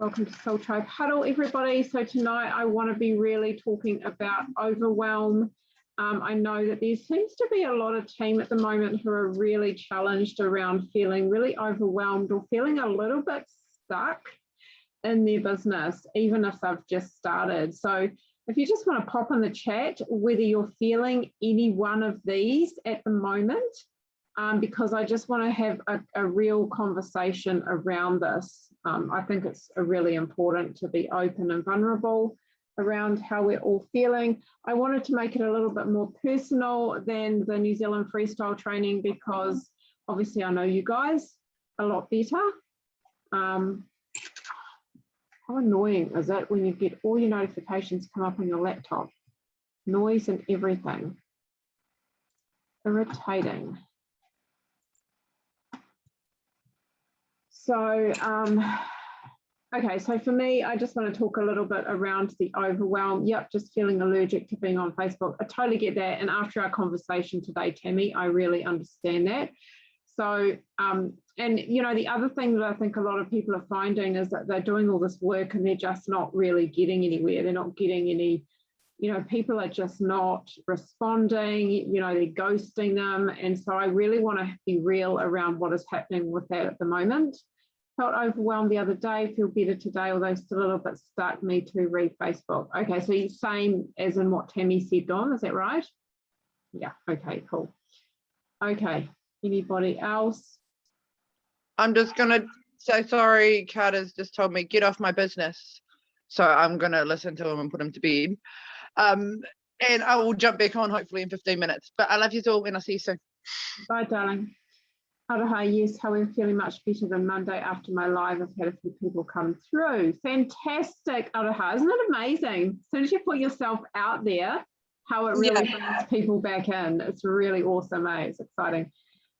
Welcome to Soul Tribe Huddle, everybody. So tonight I want to be really talking about overwhelm. I know that there seems to be a lot of team at the moment who are really challenged around feeling really overwhelmed or feeling a little bit stuck in their business, even if they've just started. So if you just want to pop in the chat whether you're feeling any one of these at the moment, because I just want to have a real conversation around this. I think it's really important to be open and vulnerable around how we're all feeling. I wanted to make it a little bit more personal than the New Zealand freestyle training because obviously I know you guys a lot better. How annoying is it when you get all your notifications come up on your laptop? Noise and everything. Irritating. So, okay, so for me, I just want to talk a little bit around the overwhelm. Yep, just feeling allergic to being on Facebook. I totally get that. And after our conversation today, Tammy, I really understand that. So, and you know, the other thing that I think a lot of people are finding is that they're doing all this work and they're just not really getting anywhere. They're not getting any, you know, people are just not responding, you know, they're ghosting them. And so I really want to be real around what is happening with that at the moment. Felt overwhelmed the other day, feel better today, although still a little bit stuck. Me too, read Facebook. Okay, so same as in what Tammy said, Dawn, is that right? Yeah, okay, cool. Okay, anybody else? I'm just going to say sorry, Carter's just told me, get off my business. So I'm going to listen to him and put him to bed. And I will jump back on hopefully in 15 minutes. But I love you all and I'll see you soon. Bye, darling. Aroha, yes, however, feeling much better than Monday after my live. I've had a few people come through. Fantastic, Aroha. Isn't it amazing? As soon as you put yourself out there, how it really brings people back in. It's really awesome, eh? It's exciting.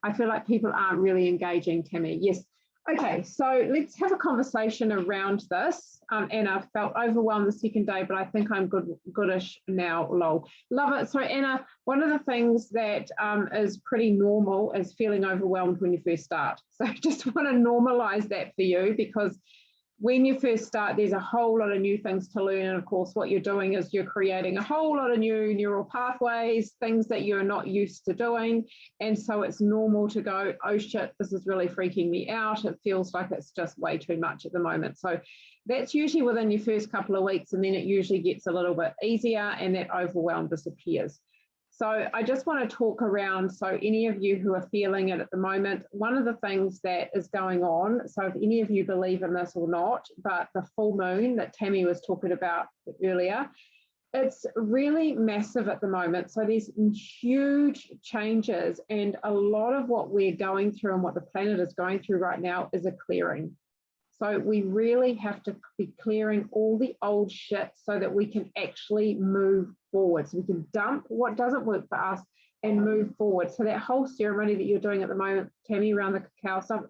I feel like people aren't really engaging, Tammy. Yes. Okay, so let's have a conversation around this. Anna felt overwhelmed the second day, but I think I'm goodish now, lol. Love it. So Anna, one of the things that is pretty normal is feeling overwhelmed when you first start. So I just want to normalize that for you because when you first start, there's a whole lot of new things to learn. And of course, what you're doing is you're creating a whole lot of new neural pathways, things that you're not used to doing. And so it's normal to go, oh shit, this is really freaking me out. It feels like it's just way too much at the moment. So that's usually within your first couple of weeks, and then it usually gets a little bit easier and that overwhelm disappears. So I just want to talk around, so any of you who are feeling it at the moment, one of the things that is going on, so if any of you believe in this or not, but the full moon that Tammy was talking about earlier, it's really massive at the moment. So there's huge changes, and a lot of what we're going through and what the planet is going through right now is a clearing. So we really have to be clearing all the old shit so that we can actually move forward. So we can dump what doesn't work for us and move forward. So that whole ceremony that you're doing at the moment, Tammy, around the cacao stuff,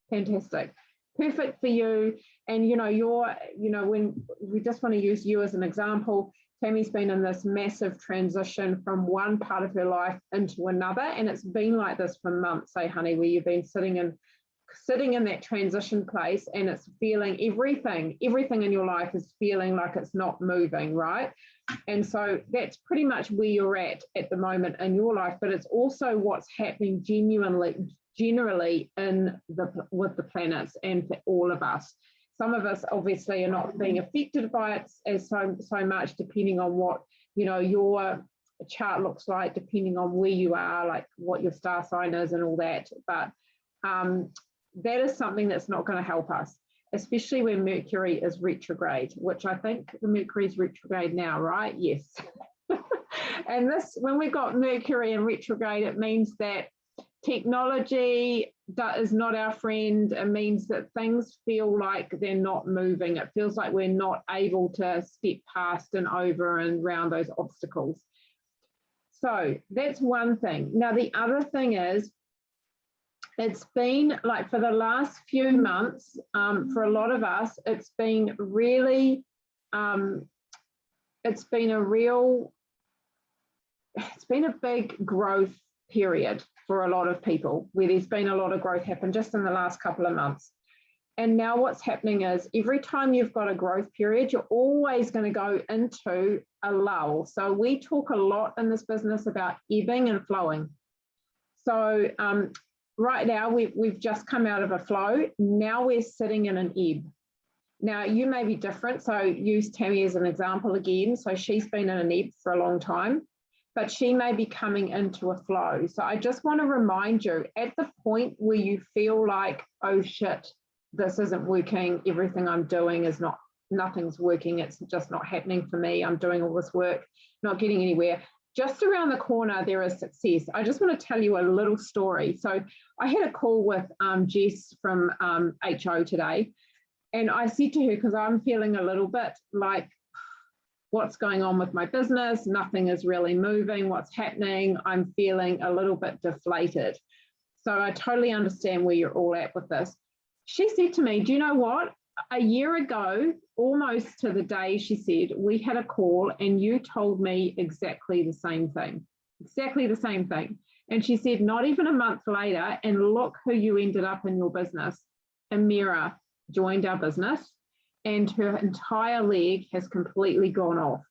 fantastic. Perfect for you. And, you know, when we just want to use you as an example, Tammy's been in this massive transition from one part of her life into another. And it's been like this for months, say, honey, where you've been sitting in that transition place and it's feeling everything in your life is feeling like it's not moving, right? And so that's pretty much where you're at the moment in your life, but it's also what's happening generally with the planets and for all of us. Some of us obviously are not being affected by it as so much, depending on what, you know, your chart looks like, depending on where you are, like what your star sign is and all that. But that is something that's not going to help us, especially when Mercury is retrograde, which I think the Mercury is retrograde now, right? Yes. And this, when we got Mercury in retrograde, it means that technology is not our friend. It means that things feel like they're not moving. It feels like we're not able to step past and over and around those obstacles. So that's one thing. Now, the other thing is, it's been like for the last few months, for a lot of us, it's been really, it's been a big growth period for a lot of people, where there's been a lot of growth happen just in the last couple of months. And now what's happening is every time you've got a growth period, you're always going to go into a lull. So we talk a lot in this business about ebbing and flowing. So right now we've just come out of a flow. Now we're sitting in an ebb. Now you may be different. So use Tammy as an example again. So she's been in an ebb for a long time, but she may be coming into a flow. So I just want to remind you, at the point where you feel like, oh shit, this isn't working, everything I'm doing is not, nothing's working, it's just not happening for me, I'm doing all this work, not getting anywhere. Just around the corner, there is success. I just want to tell you a little story. So I had a call with Jess from HO today, and I said to her, because I'm feeling a little bit like, what's going on with my business? Nothing is really moving. What's happening? I'm feeling a little bit deflated. So I totally understand where you're all at with this. She said to me, do you know what? A year ago, almost to the day, she said, we had a call and you told me exactly the same thing. Exactly the same thing. And she said, not even a month later, and look who you ended up in your business. Amira joined our business, and her entire leg has completely gone off.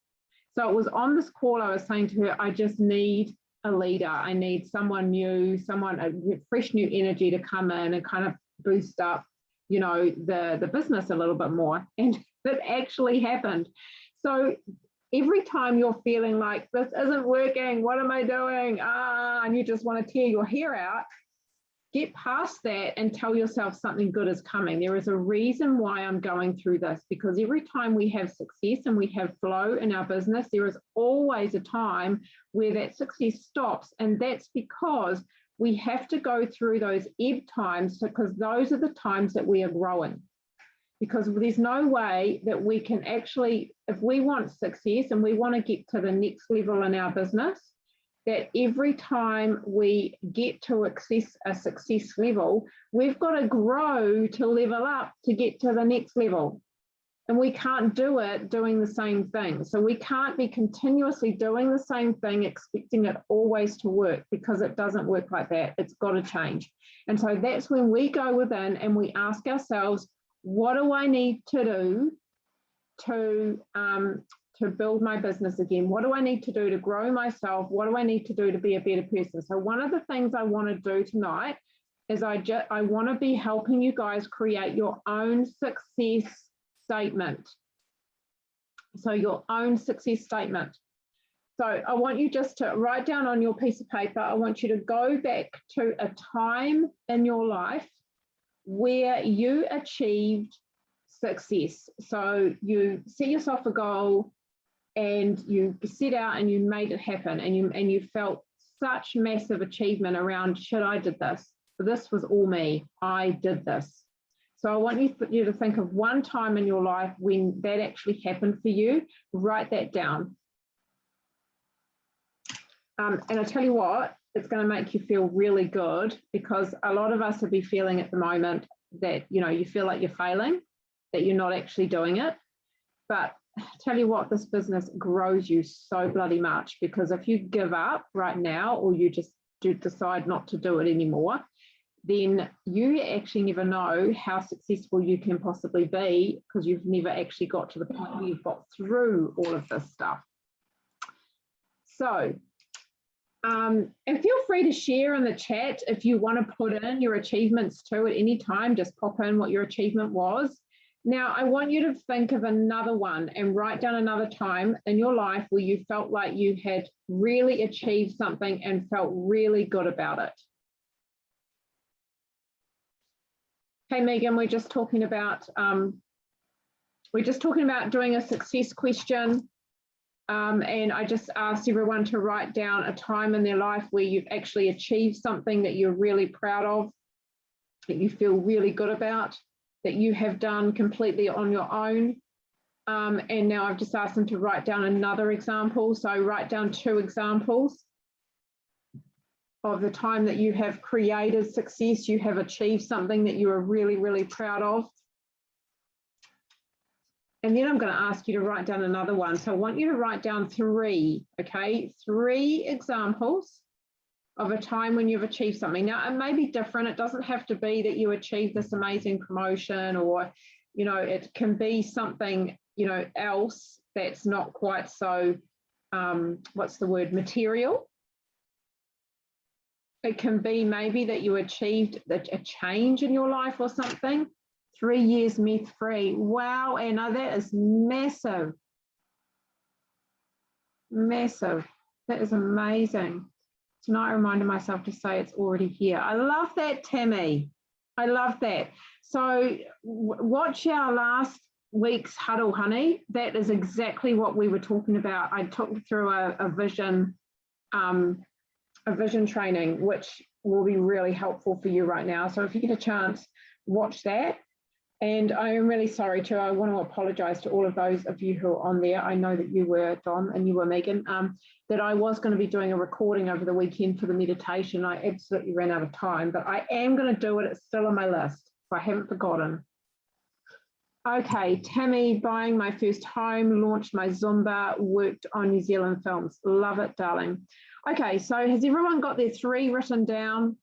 So it was on this call I was saying to her, I just need a leader. I need someone new, someone, a fresh new energy to come in and kind of boost up, you know, the business a little bit more. And that actually happened. So every time you're feeling like this isn't working, what am I doing? And you just want to tear your hair out, get past that and tell yourself something good is coming. There is a reason why I'm going through this, because every time we have success and we have flow in our business, there is always a time where that success stops. And that's because we have to go through those ebb times, because those are the times that we are growing. Because there's no way that we can actually, if we want success and we want to get to the next level in our business, that every time we get to a success level, we've got to grow to level up to get to the next level. And we can't do it doing the same thing. So we can't be continuously doing the same thing, expecting it always to work, because it doesn't work like that. It's got to change. And so that's when we go within and we ask ourselves, what do I need to do to build my business again? What do I need to do to grow myself? What do I need to do to be a better person? So one of the things I want to do tonight is I want to be helping you guys create your own success statement. So your own success statement. So I want you just to write down on your piece of paper, I want you to go back to a time in your life where you achieved success. So you set yourself a goal and you set out and you made it happen, and you felt such massive achievement around, shit, I did this. This was all me. I did this. So I want you to think of one time in your life when that actually happened for you. Write that down. And I tell you what, it's going to make you feel really good, because a lot of us will be feeling at the moment that, you know, you feel like you're failing, that you're not actually doing it. But tell you what, this business grows you so bloody much, because if you give up right now, or you just decide not to do it anymore, then you actually never know how successful you can possibly be, because you've never actually got to the point where you've got through all of this stuff. So, and feel free to share in the chat if you want to put in your achievements too at any time. Just pop in what your achievement was. Now, I want you to think of another one and write down another time in your life where you felt like you had really achieved something and felt really good about it. Hey, Megan, we're just talking about doing a success question. And I just asked everyone to write down a time in their life where you've actually achieved something that you're really proud of, that you feel really good about, that you have done completely on your own. And now I've just asked them to write down another example. So write down 2 examples of the time that you have created success, you have achieved something that you are really, really proud of. And then I'm going to ask you to write down another one. So I want you to write down 3, okay? 3 examples of a time when you've achieved something. Now, it may be different. It doesn't have to be that you achieved this amazing promotion, or, you know, it can be something, you know, else that's not quite so, what's the word, material. It can be maybe that you achieved a change in your life or something. 3 years meth free. Wow, Anna, that is massive. Massive. That is amazing. Tonight I reminded myself to say it's already here. I love that, Tammy. I love that. So watch our last week's Huddle, honey. That is exactly what we were talking about. I took through a vision training, which will be really helpful for you right now. So if you get a chance, watch that. And I am really sorry too. I want to apologise to all of those of you who are on there. I know that you were Don and you were Megan, that I was going to be doing a recording over the weekend for the meditation. I absolutely ran out of time, but I am going to do it. It's still on my list, so I haven't forgotten. Okay, Tammy, buying my first home, launched my Zumba, worked on New Zealand films. Love it, darling. Okay, so has everyone got their 3 written down?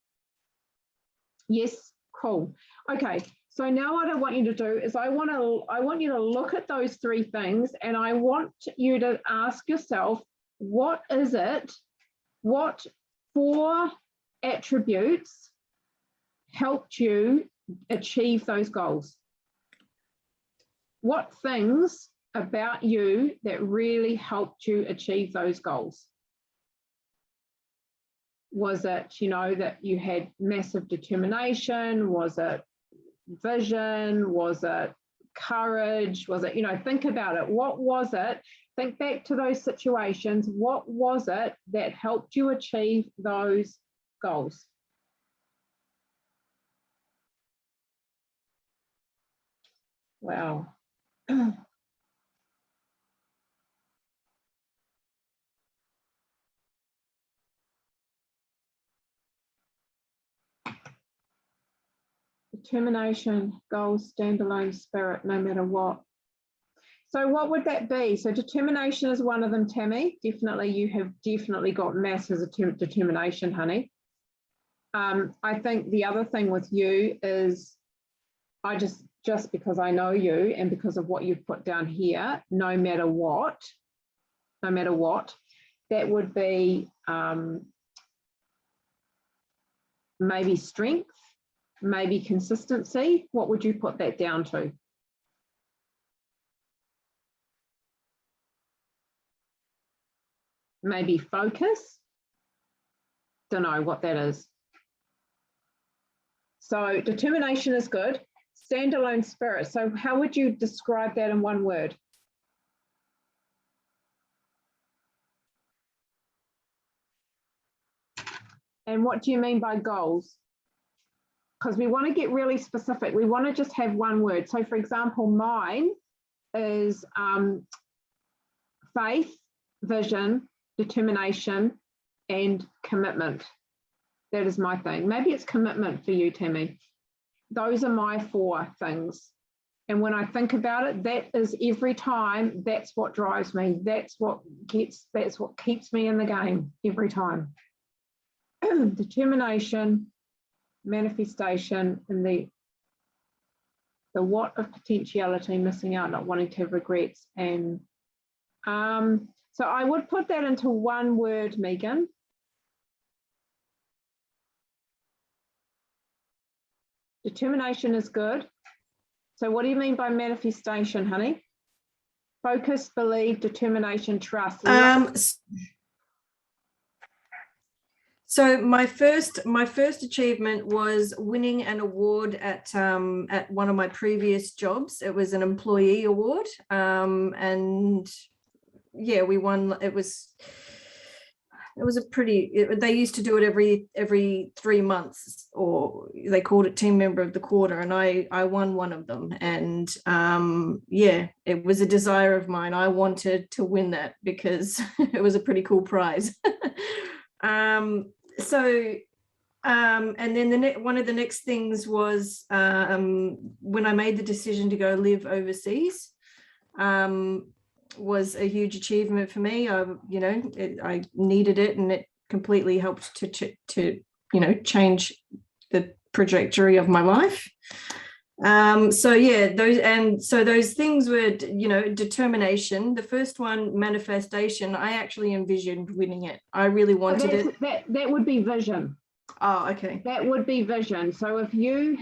Yes, cool. Okay. So now what I want you to do is I want you to look at those 3 things, and I want you to ask yourself, what is it? What 4 attributes helped you achieve those goals? What things about you that really helped you achieve those goals? Was it, you know, that you had massive determination? Was it vision? Was it courage? Was it, you know, think about it. What was it? Think back to those situations. What was it that helped you achieve those goals? Wow. Determination, goals, standalone, spirit, no matter what. So what would that be? So determination is one of them, Tammy. Definitely, you have definitely got massive determination, honey. I think the other thing with you is, I just because I know you and because of what you've put down here, no matter what, that would be maybe strength, maybe consistency. What would you put that down to? Maybe focus. Don't know what that is. So determination is good. Standalone spirit. So how would you describe that in one word? And what do you mean by goals? Because we want to get really specific. We want to just have one word. So for example, mine is faith, vision, determination, and commitment. That is my thing. Maybe it's commitment for you, Tammy. Those are my 4 things. And when I think about it, that is every time, that's what drives me. That's what keeps me in the game every time. Determination, manifestation, and the what of potentiality, missing out, not wanting to have regrets. And so I would put that into one word, Megan. Determination is good. So what do you mean by manifestation, honey? Focus, believe, determination, trust. So my first achievement was winning an award at one of my previous jobs. It was an employee award, and yeah, we won. It was a pretty. They used to do it every 3 months, or they called it Team Member of the Quarter, and I won one of them. And yeah, it was a desire of mine. I wanted to win that because it was a pretty cool prize. So and then one of the next things was when I made the decision to go live overseas, was a huge achievement for me. I needed it, and it completely helped to change the trajectory of my life. So yeah, those things were, determination. The first one, manifestation, I actually envisioned winning it. I really wanted it. That would be vision. Oh, okay. That would be vision. So if you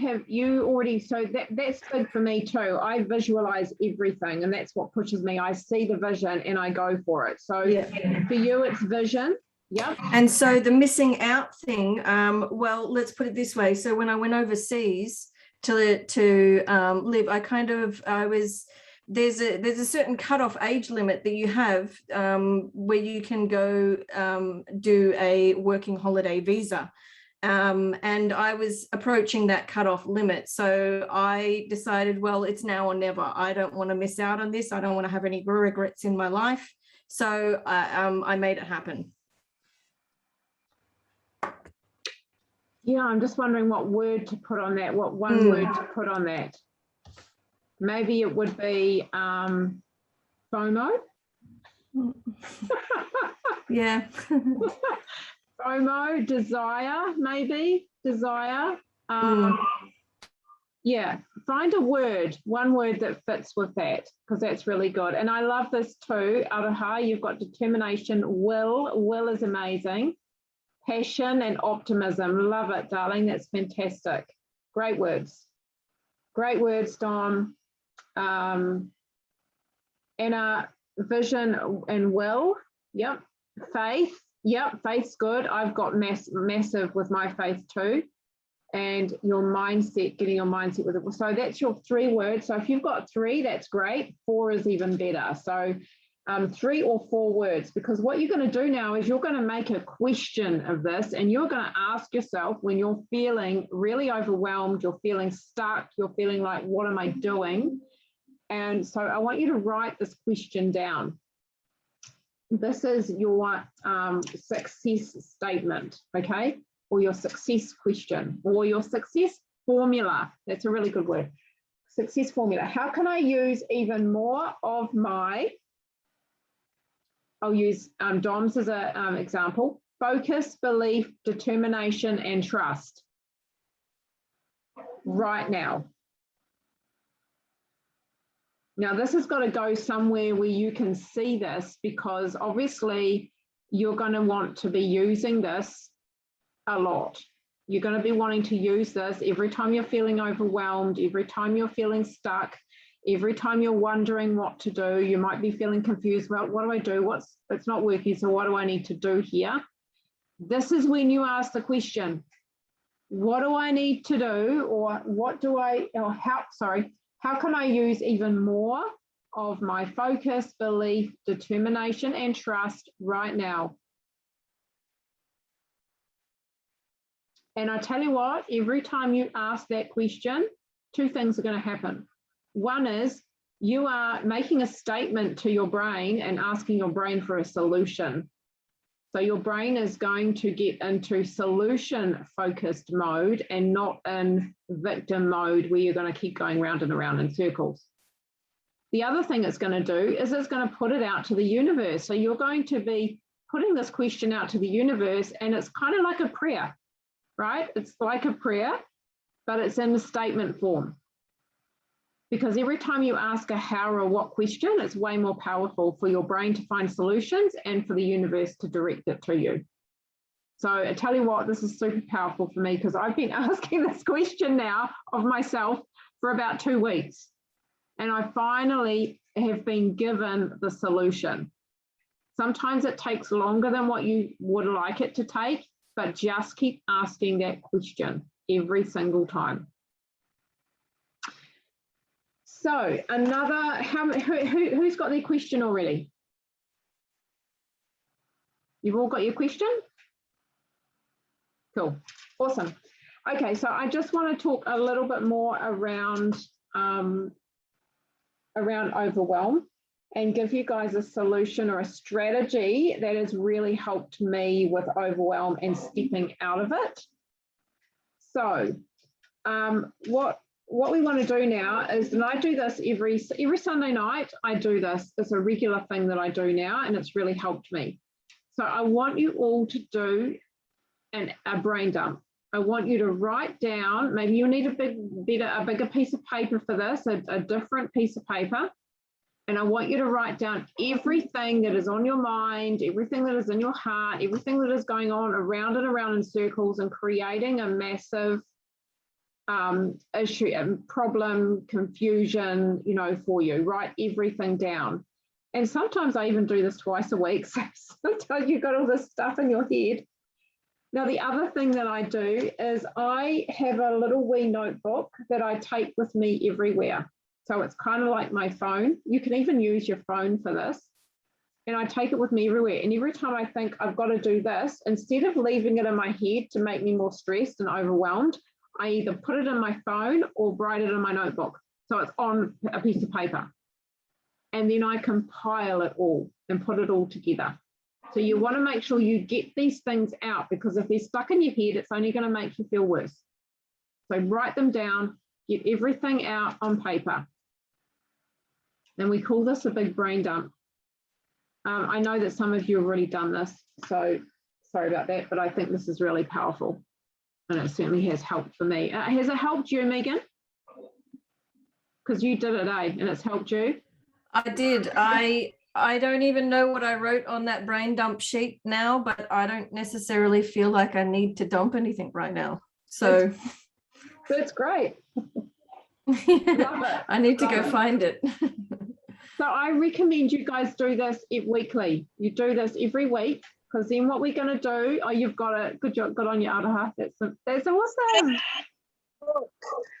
already, so that's good for me too. I visualize everything, and that's what pushes me. I see the vision and I go for it. So for you, it's vision. Yep. And so the missing out thing, well, let's put it this way. So when I went overseas to live, there's a certain cutoff age limit that you have where you can go do a working holiday visa. And I was approaching that cutoff limit. So I decided, well, it's now or never. I don't want to miss out on this. I don't want to have any regrets in my life. So I made it happen. Yeah, I'm just wondering what word to put on that, what one word to put on that. Maybe it would be FOMO. Yeah. FOMO, desire, maybe, desire. Yeah, find a word, one word that fits with that, because that's really good. And I love this too, Aroha, you've got determination, will is amazing. Passion and optimism. Love it, darling. That's fantastic. Great words. Great words, Dom. And vision and will. Yep. Faith. Yep. Faith's good. I've got massive with my faith too. And your mindset, getting your mindset with it. So that's your 3 words. So if you've got 3, that's great. 4 is even better. So 3 or 4 words, because what you're going to do now is you're going to make a question of this, and you're going to ask yourself when you're feeling really overwhelmed, you're feeling stuck, you're feeling like, what am I doing? And so I want you to write this question down. This is your success statement, okay? Or your success question, or your success formula. That's a really good word. Success formula. How can I use even more of my, I'll use DOMS as an example, focus, belief, determination, and trust right now. Now, this has got to go somewhere where you can see this, because obviously you're going to want to be using this a lot. You're going to be wanting to use this every time you're feeling overwhelmed, every time you're feeling stuck, every time you're wondering what to do. You might be feeling confused. Well, what do I do? It's not working. So what do I need to do here? This is when you ask the question, what do I need to do? Or how can I use even more of my focus, belief, determination, and trust right now? And I tell you what, every time you ask that question, 2 things are going to happen. One is you are making a statement to your brain and asking your brain for a solution. So your brain is going to get into solution-focused mode and not in victim mode where you're going to keep going round and around in circles. The other thing it's going to do is it's going to put it out to the universe. So you're going to be putting this question out to the universe, and it's kind of like a prayer, right? It's like a prayer, but it's in the statement form. Because every time you ask a how or what question, it's way more powerful for your brain to find solutions and for the universe to direct it to you. So I tell you what, this is super powerful for me, because I've been asking this question now of myself for about 2 weeks. And I finally have been given the solution. Sometimes it takes longer than what you would like it to take, but just keep asking that question every single time. So who's got their question already? You've all got your question? Cool, awesome. Okay, so I just want to talk a little bit more around overwhelm and give you guys a solution or a strategy that has really helped me with overwhelm and stepping out of it. So what we want to do now is, and I do this every Sunday night, I do this. It's a regular thing that I do now, and it's really helped me. So I want you all to do a brain dump. I want you to write down, maybe you need a bigger piece of paper for this, a different piece of paper. And I want you to write down everything that is on your mind, everything that is in your heart, everything that is going on around and around in circles and creating a massive issue, problem, confusion, for you. Write everything down. And sometimes I even do this twice a week. So sometimes you've got all this stuff in your head. Now, the other thing that I do is I have a little wee notebook that I take with me everywhere. So it's kind of like my phone. You can even use your phone for this. And I take it with me everywhere. And every time I think I've got to do this, instead of leaving it in my head to make me more stressed and overwhelmed, I either put it in my phone or write it in my notebook. So it's on a piece of paper. And then I compile it all and put it all together. So you want to make sure you get these things out, because if they're stuck in your head, it's only going to make you feel worse. So write them down, get everything out on paper. And we call this a big brain dump. I know that some of you have already done this, so sorry about that, but I think this is really powerful. And it certainly has helped for me. Has it helped you, Megan? Because you did it, eh? And it's helped you? I did. I don't even know what I wrote on that brain dump sheet now, but I don't necessarily feel like I need to dump anything right now. So that's great. I need to go find it. So I recommend you guys do this weekly. You do this every week, because then what we're going to do, you've got it. Good job, good on you, Araha. That's awesome.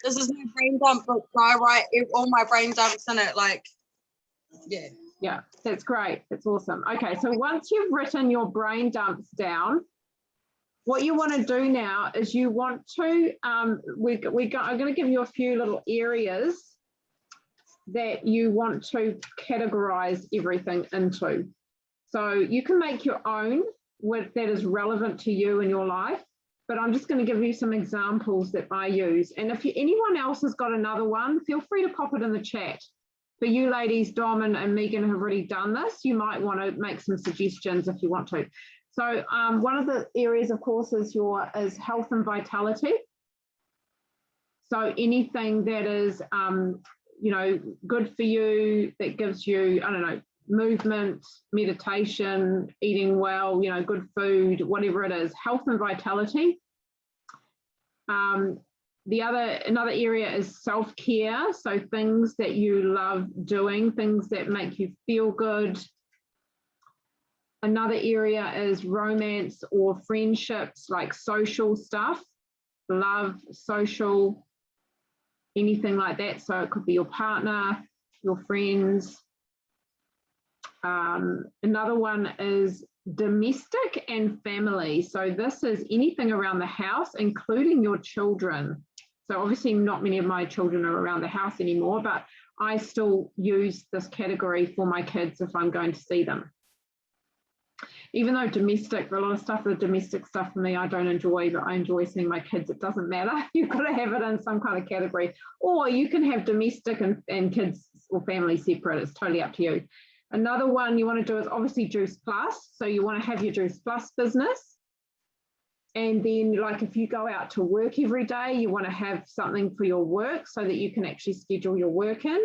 This is my brain dump book. So I write all my brain dumps in it, yeah. Yeah, that's great. That's awesome. Okay, so once you've written your brain dumps down, what you want to do now is you want to, I'm going to give you a few little areas that you want to categorize everything into. So you can make your own that is relevant to you in your life, but I'm just going to give you some examples that I use. And if anyone else has got another one, feel free to pop it in the chat. For you ladies, Dom and Megan have already done this. You might want to make some suggestions if you want to. So one of the areas, of course, is health and vitality. So anything that is, good for you, that gives you, movement, meditation, eating well, good food, whatever it is, health and vitality. Another area is self-care, so things that you love doing, things that make you feel good. Another area is romance or friendships, like social stuff, love, social, anything like that. So it could be your partner, your friends. Another one is domestic and family. So this is anything around the house, including your children. So obviously not many of my children are around the house anymore, but I still use this category for my kids if I'm going to see them. Even though domestic, a lot of stuff, the domestic stuff for me, I don't enjoy, but I enjoy seeing my kids. It doesn't matter. You've got to have it in some kind of category. Or you can have domestic and kids or family separate. It's totally up to you. Another one you want to do is obviously Juice Plus. So you want to have your Juice Plus business. And then like if you go out to work every day, you want to have something for your work so that you can actually schedule your work in.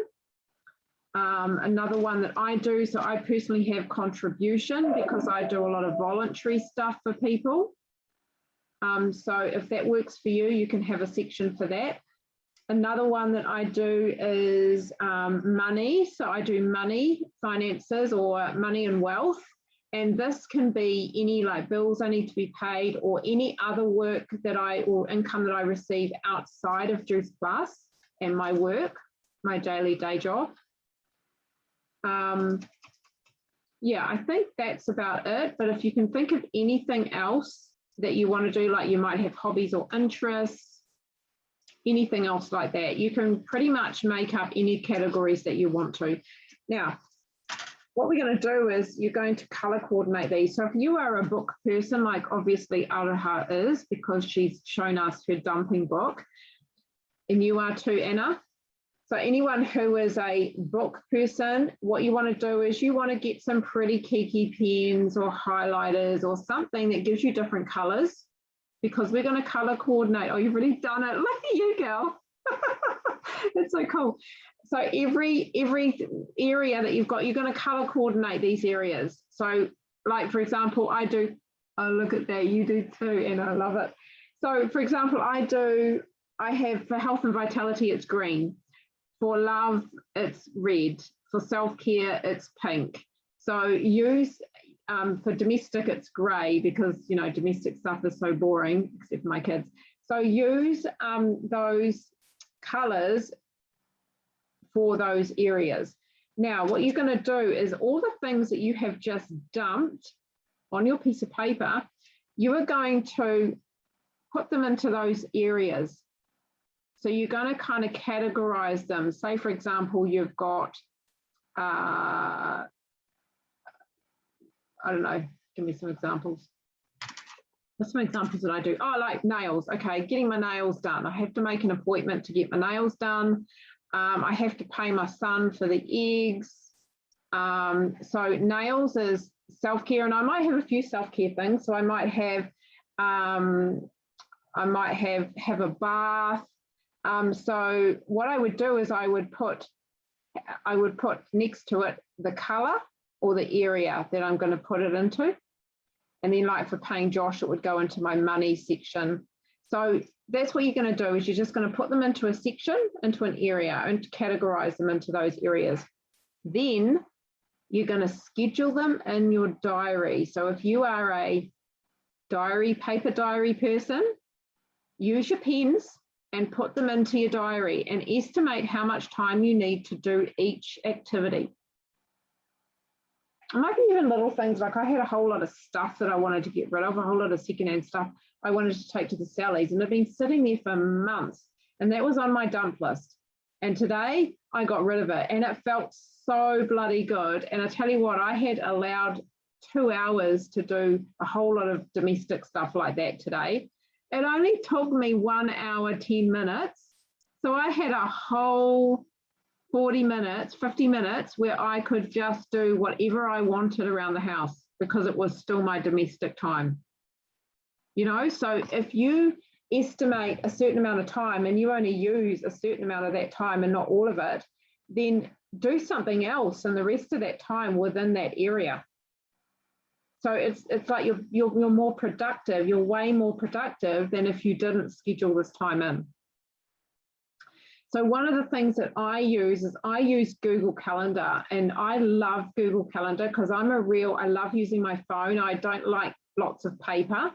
Another one that I do, so I personally have contribution because I do a lot of voluntary stuff for people. So if that works for you, you can have a section for that. Another one that I do is money. So I do money, finances, or money and wealth. And this can be any like bills I need to be paid or any other work that or income that I receive outside of Juice Plus and my work, my daily day job. Yeah, I think that's about it. But if you can think of anything else that you want to do, like you might have hobbies or interests, anything else like that, you can pretty much make up any categories that you want to. Now, what we're going to do is you're going to color coordinate these. So if you are a book person, like obviously Araha is, because she's shown us her dumping book, and you are too, Anna. So anyone who is a book person, what you want to do is you want to get some pretty kiki pens or highlighters or something that gives you different colors, because we're going to color coordinate. Oh, you've already done it. Look at you, girl. That's so cool. So every area that you've got, you're going to color coordinate these areas. So like, for example, I do, oh, look at that. You do too. And I love it. So for example, I have for health and vitality, it's green. For love, it's red. For self-care, it's pink. So use, for domestic, it's grey, because, you know, domestic stuff is so boring, except for my kids. So use those colours for those areas. Now, what you're going to do is all the things that you have just dumped on your piece of paper, you are going to put them into those areas. So you're going to kind of categorize them. Say, for example, you've got, I don't know, give me some examples. What's some examples that I do? Oh, like nails. Okay, getting my nails done. I have to make an appointment to get my nails done. I have to pay my son for the eggs. So nails is self-care, and I might have a few self-care things. So I might have a bath. So what I would do is I would put next to it the color or the area that I'm going to put it into. And then like for paying Josh, it would go into my money section. So that's what you're going to do, is you're just going to put them into a section, into an area, and categorize them into those areas. Then you're going to schedule them in your diary. So if you are a paper diary person, use your pens and put them into your diary and estimate how much time you need to do each activity. It might be even little things, like I had a whole lot of stuff that I wanted to get rid of, a whole lot of secondhand stuff I wanted to take to the Sallies, and it'd been sitting there for months, and that was on my dump list. And today I got rid of it, and it felt so bloody good. And I tell you what, I had allowed 2 hours to do a whole lot of domestic stuff like that today. It only took me 1 hour, 10 minutes. So I had a whole 40 minutes, 50 minutes where I could just do whatever I wanted around the house, because it was still my domestic time. You know, so if you estimate a certain amount of time and you only use a certain amount of that time and not all of it, then do something else in the rest of that time within that area. So it's like you're more productive. You're way more productive than if you didn't schedule this time in. So one of the things that I use is I use Google Calendar, and I love Google Calendar because I love using my phone. I don't like lots of paper.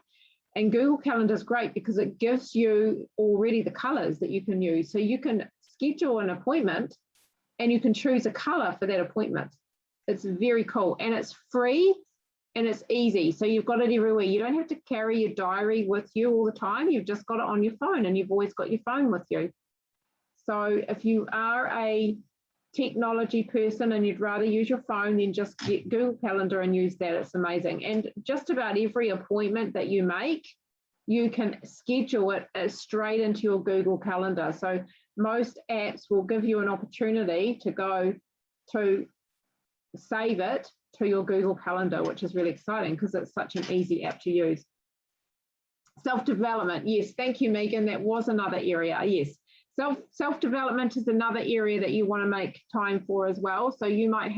And Google Calendar is great because it gives you already the colors that you can use. So you can schedule an appointment and you can choose a color for that appointment. It's very cool, and it's free and it's easy. So you've got it everywhere. You don't have to carry your diary with you all the time. You've just got it on your phone, and you've always got your phone with you. So if you are a technology person and you'd rather use your phone, then just get Google Calendar and use that. It's amazing. And just about every appointment that you make, you can schedule it straight into your Google Calendar. So most apps will give you an opportunity to go to save it to your Google Calendar, which is really exciting because it's such an easy app to use. Self-development. Yes, thank you, Megan. That was another area. Yes. Self-development is another area that you want to make time for as well. So you might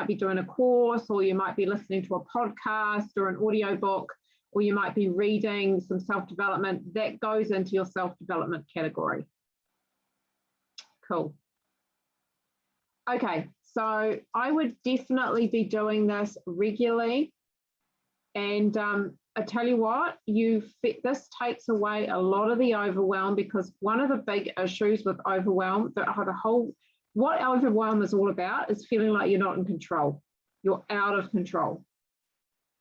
be doing a course, or you might be listening to a podcast or an audio book, or you might be reading some self-development. That goes into your self-development category. Cool. Okay, so I would definitely be doing this regularly. And I tell you what, this takes away a lot of the overwhelm, because one of the big issues with overwhelm, what overwhelm is all about is feeling like you're not in control. You're out of control.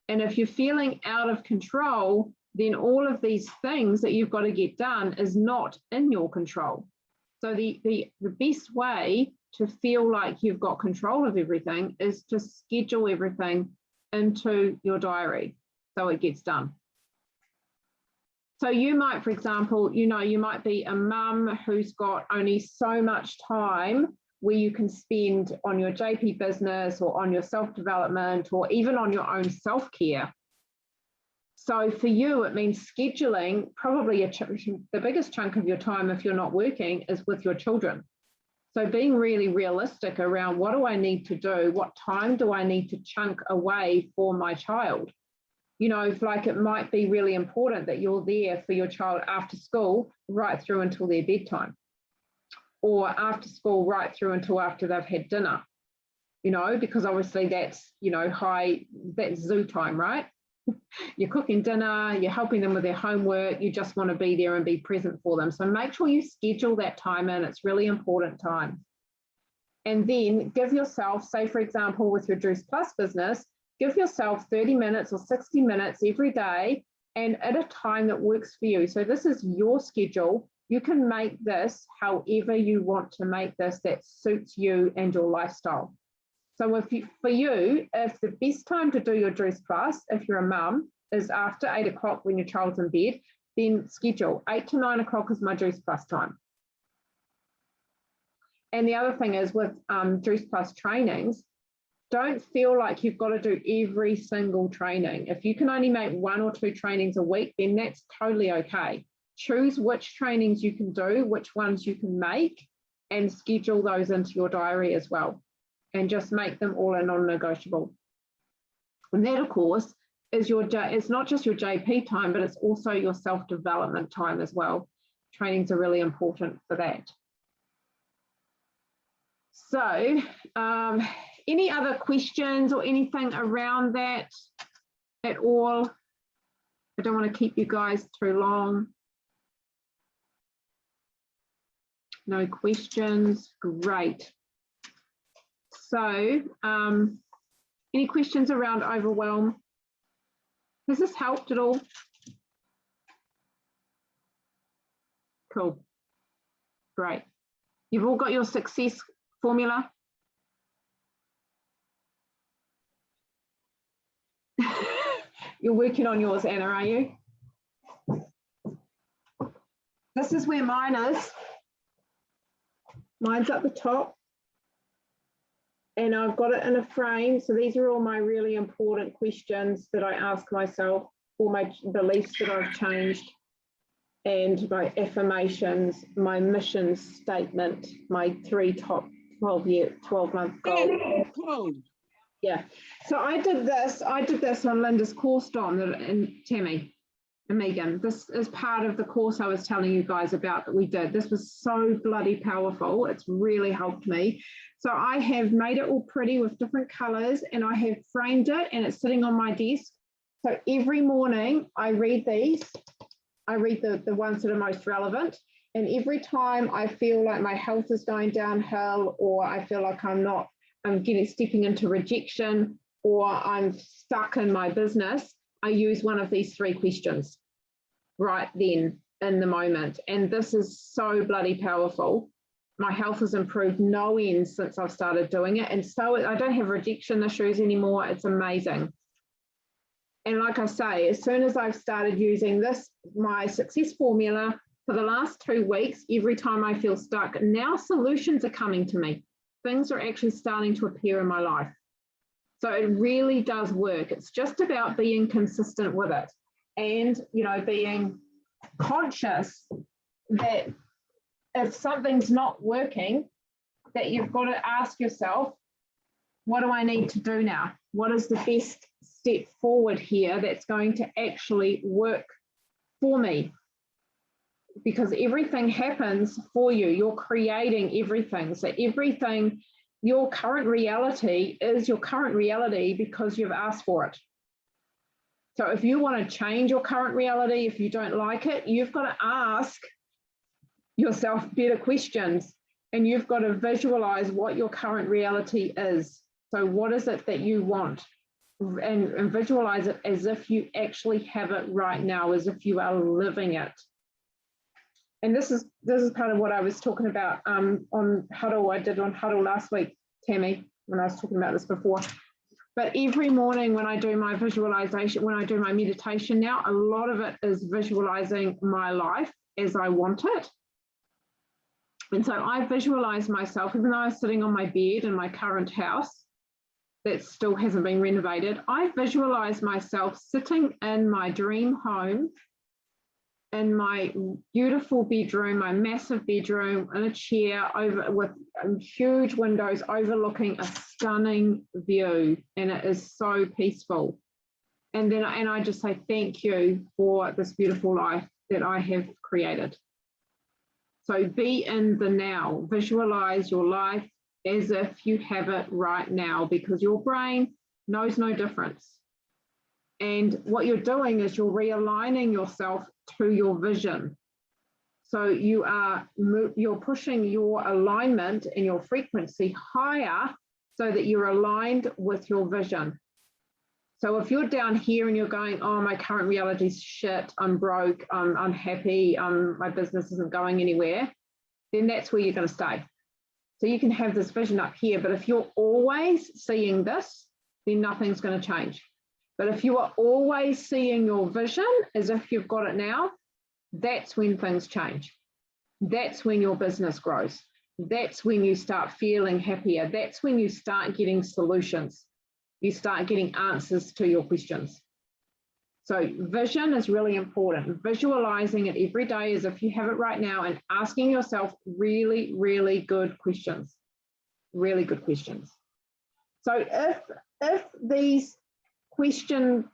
And if you're feeling out of control, then all of these things that you've got to get done is not in your control. So the best way to feel like you've got control of everything is to schedule everything into your diary so it gets done. So you might, for example, you might be a mum who's got only so much time where you can spend on your JP business or on your self-development or even on your own self-care. So for you, it means scheduling probably the biggest chunk of your time, if you're not working, is with your children. So being really realistic around what do I need to do? What time do I need to chunk away for my child? Like it might be really important that you're there for your child after school right through until their bedtime, or after school right through until after they've had dinner, because obviously that's, that's zoo time, right? You're cooking dinner, you're helping them with their homework, you just want to be there and be present for them. So make sure you schedule that time in, it's really important time. And then give yourself, say for example, with your Juice Plus business, give yourself 30 minutes or 60 minutes every day and at a time that works for you. So this is your schedule. You can make this however you want to make this that suits you and your lifestyle. So if the best time to do your Juice Plus, if you're a mum, is after 8 o'clock when your child's in bed, then schedule 8 to 9 o'clock is my Juice Plus time. And the other thing is with Juice Plus trainings, don't feel like you've got to do every single training. If you can only make 1 or 2 trainings a week, then that's totally okay. Choose which trainings you can do, which ones you can make, and schedule those into your diary as well. And just make them all a non-negotiable. And that, of course, is it's not just your JP time, but it's also your self-development time as well. Trainings are really important for that. So, any other questions or anything around that at all? I don't want to keep you guys too long. No questions, great. So, any questions around overwhelm? Has this helped at all? Cool, great. You've all got your success formula? You're working on yours, Anna, are you? This is where mine is. Mine's at the top. And I've got it in a frame. So these are all my really important questions that I ask myself, all my beliefs that I've changed, and my affirmations, my mission statement, my 3 top 12-month goals. Yeah. So I did this on Linda's course, Dom, and Tammy and Megan. This is part of the course I was telling you guys about that we did. This was so bloody powerful. It's really helped me. So I have made it all pretty with different colors and I have framed it and it's sitting on my desk. So every morning I read these. I read the ones that are most relevant. And every time I feel like my health is going downhill, or I feel like I'm stepping into rejection, or I'm stuck in my business, I use one of these 3 questions right then in the moment. And this is so bloody powerful. My health has improved no end since I've started doing it. And so I don't have rejection issues anymore. It's amazing. And like I say, as soon as I've started using this, my success formula, for the last 2 weeks, every time I feel stuck, now solutions are coming to me. Things are actually starting to appear in my life. So it really does work. It's just about being consistent with it and, being conscious that if something's not working, that you've got to ask yourself, what do I need to do now? What is the best step forward here that's going to actually work for me? Because everything happens for you. You're creating everything. So everything, your current reality is your current reality because you've asked for it. So if you want to change your current reality, if you don't like it, you've got to ask yourself better questions and you've got to visualize what your current reality is. So what is it that you want? And visualize it as if you actually have it right now, as if you are living it. And this is part of what I was talking about on Huddle. I did on Huddle last week, Tammy, when I was talking about this before. But every morning when I do my visualization, when I do my meditation now, a lot of it is visualizing my life as I want it. And so I visualize myself, even though I'm sitting on my bed in my current house that still hasn't been renovated, I visualize myself sitting in my dream home, in my beautiful bedroom, my massive bedroom, in a chair over with huge windows overlooking a stunning view, and it is so peaceful. And then I just say thank you for this beautiful life that I have created. So be in the now, visualize your life as if you have it right now, because your brain knows no difference. And what you're doing is you're realigning yourself to your vision. So you're pushing your alignment and your frequency higher so that you're aligned with your vision. So if you're down here and you're going, oh, my current reality's shit, I'm broke, I'm unhappy, my business isn't going anywhere, then that's where you're going to stay. So you can have this vision up here, but if you're always seeing this, then nothing's going to change. But if you are always seeing your vision as if you've got it now, that's when things change. That's when your business grows. That's when you start feeling happier. That's when you start getting solutions. You start getting answers to your questions. So vision is really important. Visualizing it every day as if you have it right now and asking yourself really, really good questions. Really good questions. So if these questions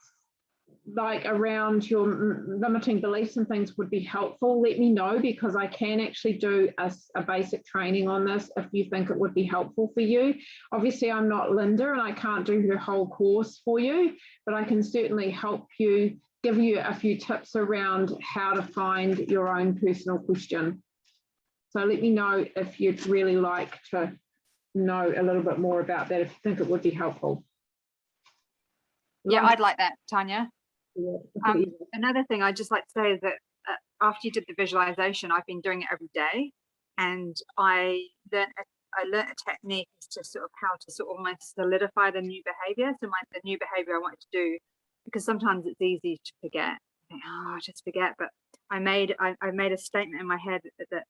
like around your limiting beliefs and things would be helpful, let me know, because I can actually do a basic training on this if you think it would be helpful for you. Obviously, I'm not Linda and I can't do the whole course for you, but I can certainly help you, give you a few tips around how to find your own personal question. So let me know if you'd really like to know a little bit more about that, if you think it would be helpful. Yeah, I'd like that, Tanya. Yeah. Another thing I'd just like to say is that after you did the visualization, I've been doing it every day, and I learned a technique as to sort of how to sort of almost solidify the new behavior. So the new behavior I wanted to do, because sometimes it's easy to forget. I think, oh, I just forget. But I made a statement in my head that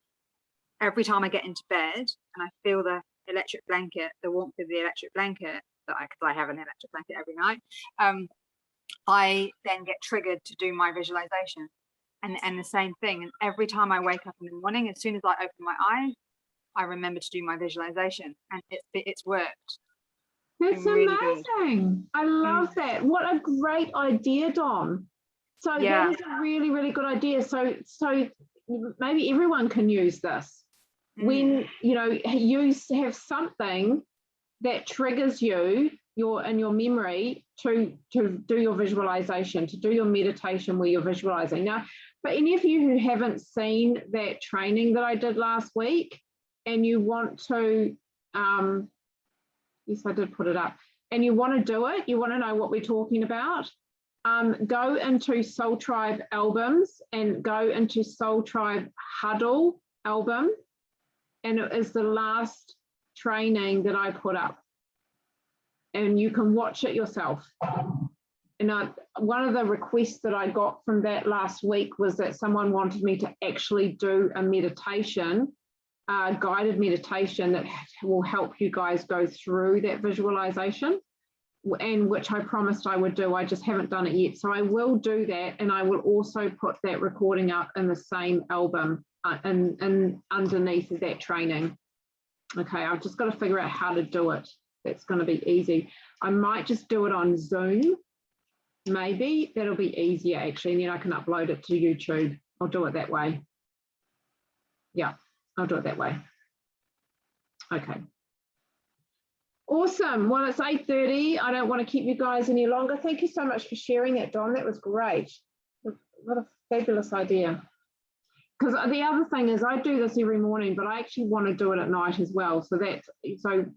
every time I get into bed and I feel the electric blanket, the warmth of the electric blanket, because I have an electric blanket every night, I then get triggered to do my visualization, and the same thing. And every time I wake up in the morning, as soon as I open my eyes, I remember to do my visualization, and it's worked. That's really amazing. Good. I love that. What a great idea, Dawn. So yeah, that is a really, really good idea. So maybe everyone can use this. When you have something that triggers you in your memory to do your visualization, to do your meditation where you're visualizing. Now, for any of you who haven't seen that training that I did last week and you want to, yes, I did put it up, and you want to do it, you want to know what we're talking about, go into Soul Tribe albums and go into Soul Tribe Huddle album, and it is the last training that I put up. And you can watch it yourself. And one of the requests that I got from that last week was that someone wanted me to actually do a meditation, guided meditation that will help you guys go through that visualization, and which I promised I would do. I just haven't done it yet. So I will do that, and I will also put that recording up in the same album and underneath that training. Okay, I've just got to figure out how to do it. That's going to be easy. I might just do it on Zoom. Maybe that'll be easier actually, and then I can upload it to YouTube. I'll do it that way. Yeah, I'll do it that way. Okay. Awesome. Well, it's 8:30. I don't want to keep you guys any longer. Thank you so much for sharing that, Dawn. That was great. What a fabulous idea. Because the other thing is I do this every morning, but I actually want to do it at night as well. So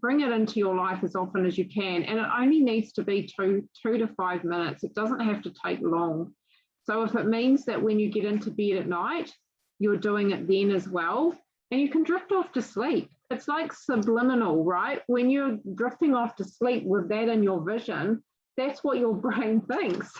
bring it into your life as often as you can. And it only needs to be two to 5 minutes. It doesn't have to take long. So if it means that when you get into bed at night, you're doing it then as well, and you can drift off to sleep. it's like subliminal, right? When you're drifting off to sleep with that in your vision, that's what your brain thinks,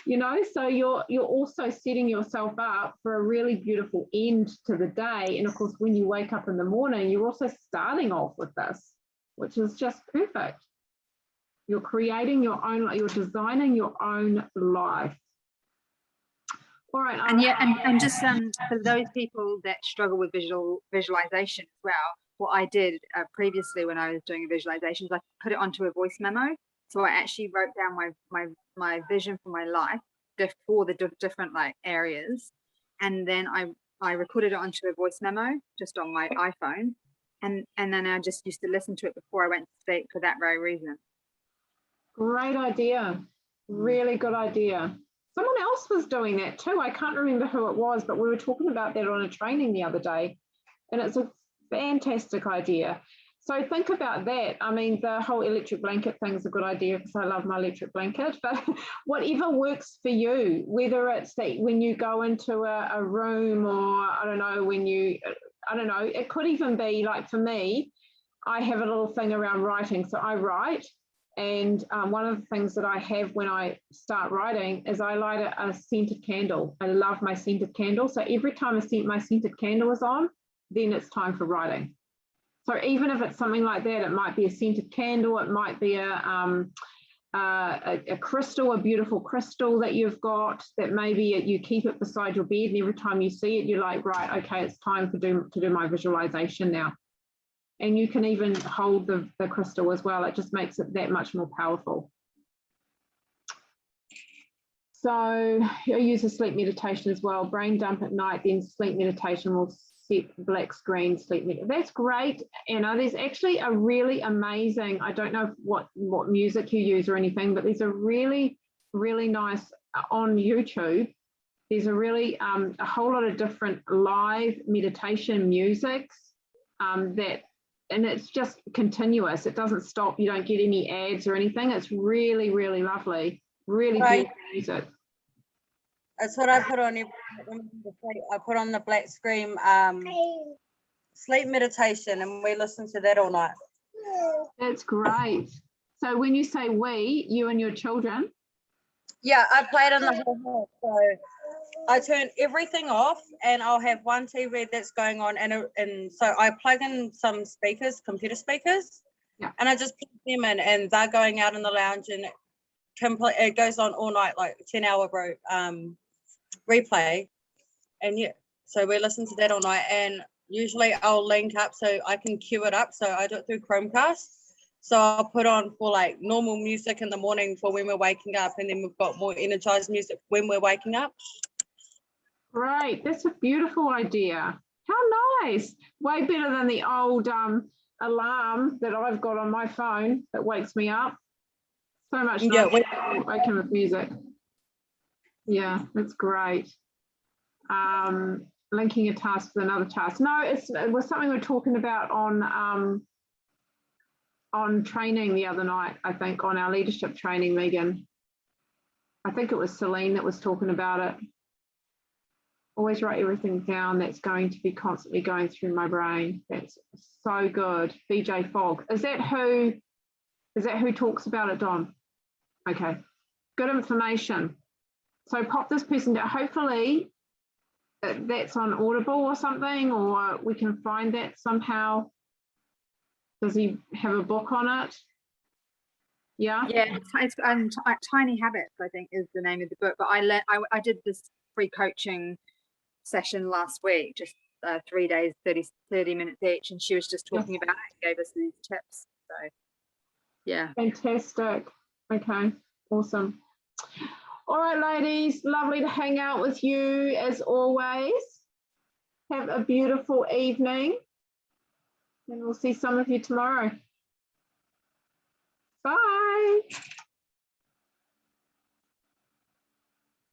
you know. So you're also setting yourself up for a really beautiful end to the day. And of course, when you wake up in the morning, you're also starting off with this, which is just perfect. You're creating your own, you're designing your own life. All right. And yeah, and just for those people that struggle with visualization as well, what I did previously when I was doing visualizations, I put it onto a voice memo. So I actually wrote down my vision for my life for the different like areas, and then I recorded it onto a voice memo just on my iPhone, and then I just used to listen to it before I went to sleep for that very reason. Great idea. Really good idea. Someone else was doing that too. I can't remember who it was, but we were talking about that on a training the other day, and it's a fantastic idea. So think about that. I mean, the whole electric blanket thing is a good idea because I love my electric blanket, but whatever works for you, whether it's that when you go into a room, or I don't know, it could even be like, for me, I have a little thing around writing. So I write, and one of the things that I have when I start writing is I light a scented candle. I love my scented candle. So every time my scented candle is on, then it's time for writing. So even if it's something like that, it might be a scented candle, it might be a crystal, a beautiful crystal that you've got, that maybe you keep it beside your bed, and every time you see it, you're like, right, okay, it's time to do my visualization now. And you can even hold the crystal as well. It just makes it that much more powerful. So I use a sleep meditation as well. Brain dump at night, then sleep meditation will set black screen sleep meditation. That's great, Anna. There's actually a really amazing, I don't know what music you use or anything, but there's a really, really nice on YouTube. There's a whole lot of different live meditation musics and it's just continuous. It doesn't stop. You don't get any ads or anything. It's really, really lovely. Really beautiful music. That's what I put on every I put on the black screen sleep meditation, and we listen to that all night. That's great. So when you say we, you and your children? Yeah, I played in the whole house. So I turn everything off, and I'll have one TV that's going on, and so I plug in some speakers, computer speakers, yeah, and I just plug them in, and they're going out in the lounge, and it goes on all night, like 10-hour replay. And yeah, so we listen to that all night, and usually I'll link up so I can queue it up. So I do it through Chromecast. So I'll put on for like normal music in the morning for when we're waking up, and then we've got more energized music when we're waking up. Great, that's a beautiful idea. How nice. Way better than the old alarm that I've got on my phone that wakes me up. So much nicer waking with music. Yeah, that's great. Linking a task with another task. No, it was something we were talking about on training the other night, I think, on our leadership training, Megan. I think it was Celine that was talking about it. Always write everything down that's going to be constantly going through my brain. That's so good. BJ Fogg. Is that who talks about it, Don? Okay. Good information. So pop this person down. Hopefully that's on Audible or something, or we can find that somehow. Does he have a book on it? Yeah. Yeah, it's Tiny Habits, I think, is the name of the book. But I did this free coaching session last week, just 3 days, 30 minutes each, and she was just talking about it and gave us these tips. So yeah, fantastic. Okay, awesome. All right, ladies, lovely to hang out with you as always. Have a beautiful evening, and we'll see some of you tomorrow. Bye.